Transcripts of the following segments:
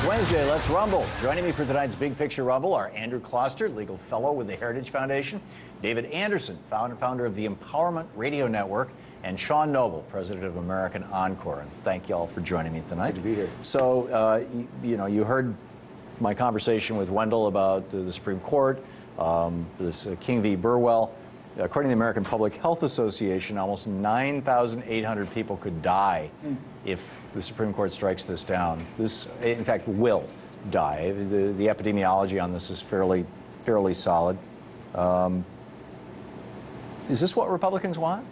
It's Wednesday, let's rumble. Joining me for tonight's Big Picture Rumble are Andrew Kloster, legal fellow with the Heritage Foundation, David Anderson, founder of the Empowerment Radio Network, and Sean Noble, president of American Encore. And thank you all for joining me tonight. Good to be here. So, you heard my conversation with Wendell about the Supreme Court, this King v. Burwell. According to the American Public Health Association, almost 9,800 people could die if the Supreme Court strikes this down. This, in fact, will die. The epidemiology on this is fairly solid. Is this what Republicans want?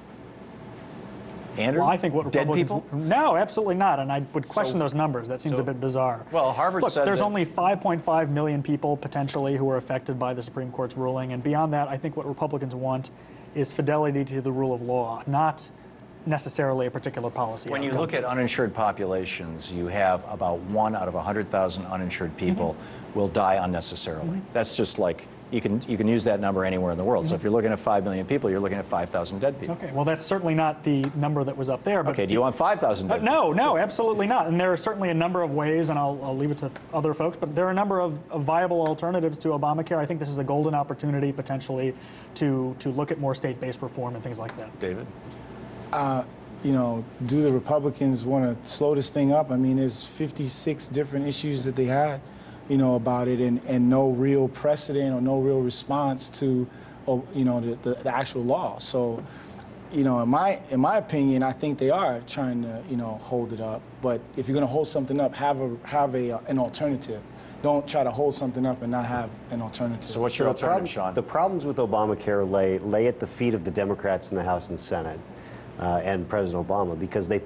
Andrew? Well, I think what dead Republicans... people? No, absolutely not, and I would question those numbers. That seems a bit bizarre. Well, Harvard Look, said there's that... only 5.5 million people, potentially, who are affected by the Supreme Court's ruling, and beyond that, I think what Republicans want is fidelity to the rule of law, not necessarily a particular policy When outcome. you look at uninsured populations, you have about 1 out of 100,000 uninsured people will die unnecessarily. That's just like... You can use that number anywhere in the world. So if you're looking at 5 million people, you're looking at 5,000 dead people. Okay, well, that's certainly not the number that was up there. But okay, do you want 5,000 dead people? No, absolutely not. And there are certainly a number of ways, and I'll leave it to other folks, but there are a number of viable alternatives to Obamacare. I think this is a golden opportunity, potentially, to look at more state-based reform and things like that. David? Do the Republicans want to slow this thing up? I mean, there's 56 different issues that they had, about it, and no real precedent or no real response to, the actual law. So, in my opinion, I think they are trying to, hold it up. But if you're going to hold something up, have an alternative. Don't try to hold something up and not have an alternative. So what's your alternative, Sean? The problems with Obamacare lay at the feet of the Democrats in the House and Senate and President Obama, because they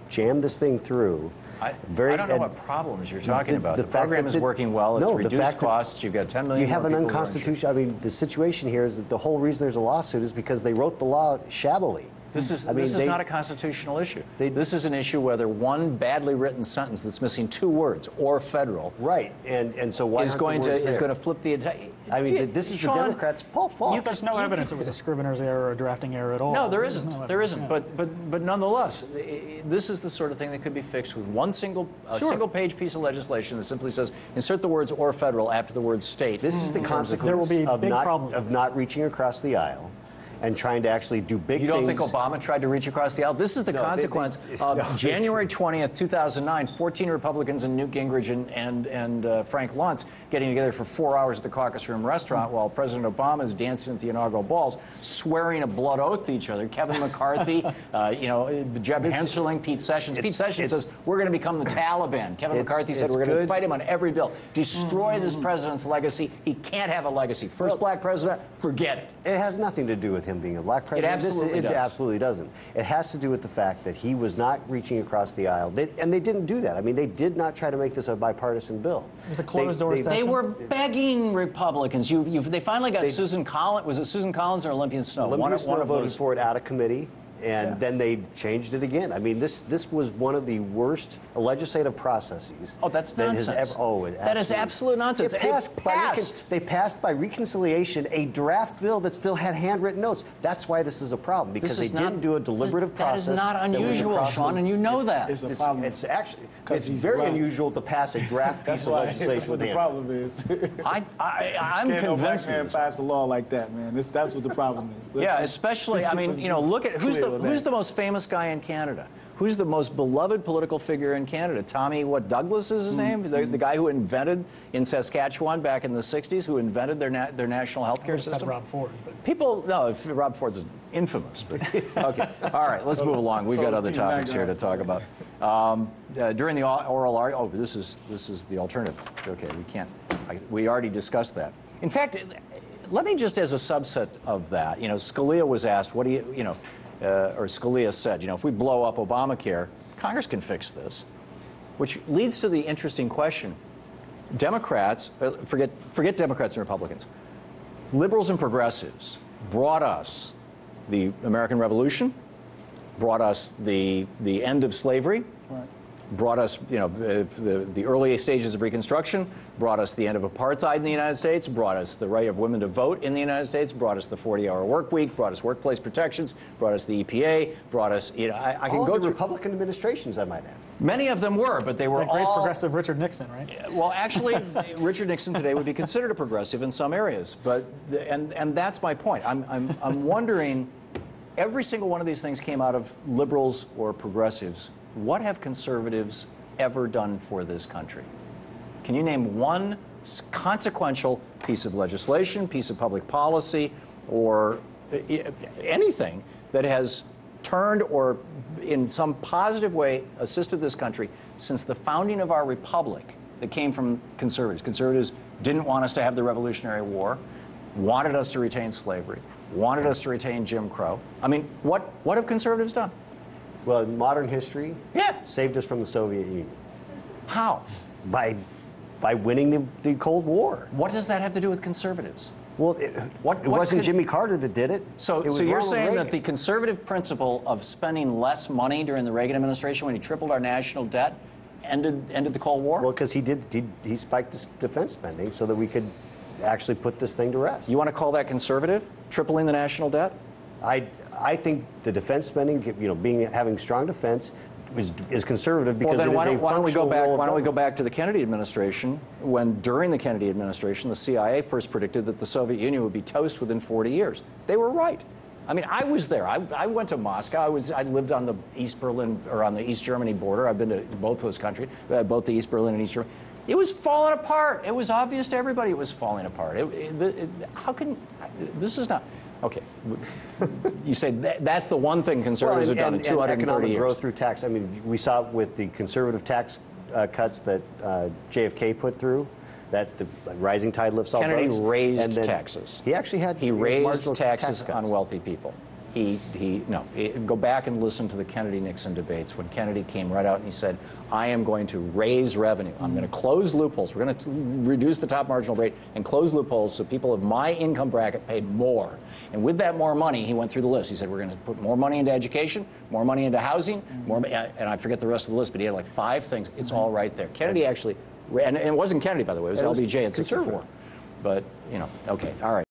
jammed this thing through. I don't know what problems you're talking about. The program is working well. It's reduced costs. You've got 10 million. You have an unconstitutional. I mean, the situation here is that the whole reason there's a lawsuit is because they wrote the law shabbily. This is not a constitutional issue. This is an issue whether one badly written sentence that's missing 2 words or federal, right? And so why is going to flip the entire. I mean, this is Sean, the Democrats' fault. There's no evidence it was a scrivener's error or a drafting error at all. No, there isn't. There isn't. Yeah. But nonetheless, this is the sort of thing that could be fixed with one single single-page piece of legislation that simply says insert the words "or federal" after the word "state." This is the consequence of not reaching across the aisle and trying to actually do big things. You don't think Obama tried to reach across the aisle? This is the consequence of January 20th, 2009, 14 Republicans and Newt Gingrich and Frank Luntz getting together for 4 hours at the Caucus Room restaurant while President Obama is dancing at the inaugural balls, swearing a blood oath to each other. Kevin McCarthy, Jeb Hensarling, Pete Sessions. Pete Sessions says, we're going to become the Taliban. Kevin McCarthy said, we're going to fight him on every bill. Destroy this president's legacy. He can't have a legacy. First black president, forget it. It has nothing to do with him being a black president. It absolutely doesn't. It has to do with the fact that he was not reaching across the aisle. And they didn't do that. I mean, they did not try to make this a bipartisan bill. It was a closed-door session. They were begging Republicans. They finally got Susan Collins. Was it Susan Collins or Olympian Snow? Olympian Snow voted for it out of committee. And then they changed it again. I mean, this was one of the worst legislative processes. Oh, that's nonsense. That is absolute nonsense. They passed by reconciliation a draft bill that still had handwritten notes. That's why this is a problem, because they didn't do a deliberative process. That is not unusual, Sean, and you know that. It's a problem. It's very unusual to pass a draft piece of legislation. That's what the problem is. I'm convinced. No black man pass a law like that, man. That's what the problem is. Yeah, especially, I mean, look at who's the most famous guy in Canada? Who's the most beloved political figure in Canada? Tommy, Douglas is his name? The guy who invented in Saskatchewan back in the 60s, who invented their national health care system? Rob Ford. Rob Ford's infamous. But, okay, all right, let's move along. We've got other topics here to talk about. During the oral argument, this is the alternative. Okay, we already discussed that. In fact, let me just as a subset of that, Scalia was asked, what do you, or Scalia said, if we blow up Obamacare, Congress can fix this, which leads to the interesting question. Democrats, forget Democrats and Republicans, liberals and progressives brought us the American Revolution, brought us the end of slavery, brought us, the early stages of Reconstruction, brought us the end of apartheid in the United States, brought us the right of women to vote in the United States, brought us the 40-hour work week, brought us workplace protections, brought us the EPA, brought us, I can all go the through. Republican administrations, I might add. Many of them were, but they were The great all progressive Richard Nixon, right? well, actually, Richard Nixon today would be considered a progressive in some areas, but and that's my point. I'm wondering, every single one of these things came out of liberals or progressives. What have conservatives ever done for this country? Can you name one consequential piece of legislation, piece of public policy, or anything that has turned or in some positive way assisted this country since the founding of our republic that came from conservatives? Conservatives didn't want us to have the Revolutionary War, wanted us to retain slavery, wanted us to retain Jim Crow. I mean, what have conservatives done? Well, in modern history, Yeah. saved us from the Soviet Union How? by winning the Cold War. What does that have to do with conservatives? Well, it wasn't could- Jimmy Carter that did it. So, It was so you're Ronald saying that Reagan. the conservative principle of spending less money during the Reagan administration when he tripled our national debt ended the Cold War? Well, because he spiked his defense spending so that we could actually put this thing to rest. You want to call that conservative? Tripling the national debt? I think the defense spending, having strong defense, is conservative because Well, then it is why don't we go functional back? role of Why don't we go government. back to the Kennedy administration when, during the Kennedy administration, the CIA first predicted that the Soviet Union would be toast within 40 years. They were right. I mean, I was there. I went to Moscow. I lived on the East Berlin or on the East Germany border. I've been to both those countries, both the East Berlin and East Germany. It was falling apart. It was obvious to everybody it was falling apart. How can this is not? Okay, you say that's the one thing conservatives have done in 230 economic years. growth through tax. I mean, we saw with the conservative tax cuts that JFK put through, that the rising tide lifts all boats. Kennedy raised And then taxes. He actually had He raised marginal taxes tax on cuts. wealthy people. Go back and listen to the Kennedy-Nixon debates when Kennedy came right out and he said, I am going to raise revenue. I'm going to close loopholes. We're going to reduce the top marginal rate and close loopholes so people of my income bracket pay more. And with that more money, he went through the list. He said, we're going to put more money into education, more money into housing, and I forget the rest of the list, but he had like 5 things. It's all right there. Kennedy actually, and it wasn't Kennedy, by the way, it was LBJ at 64. conservative. But, okay, all right.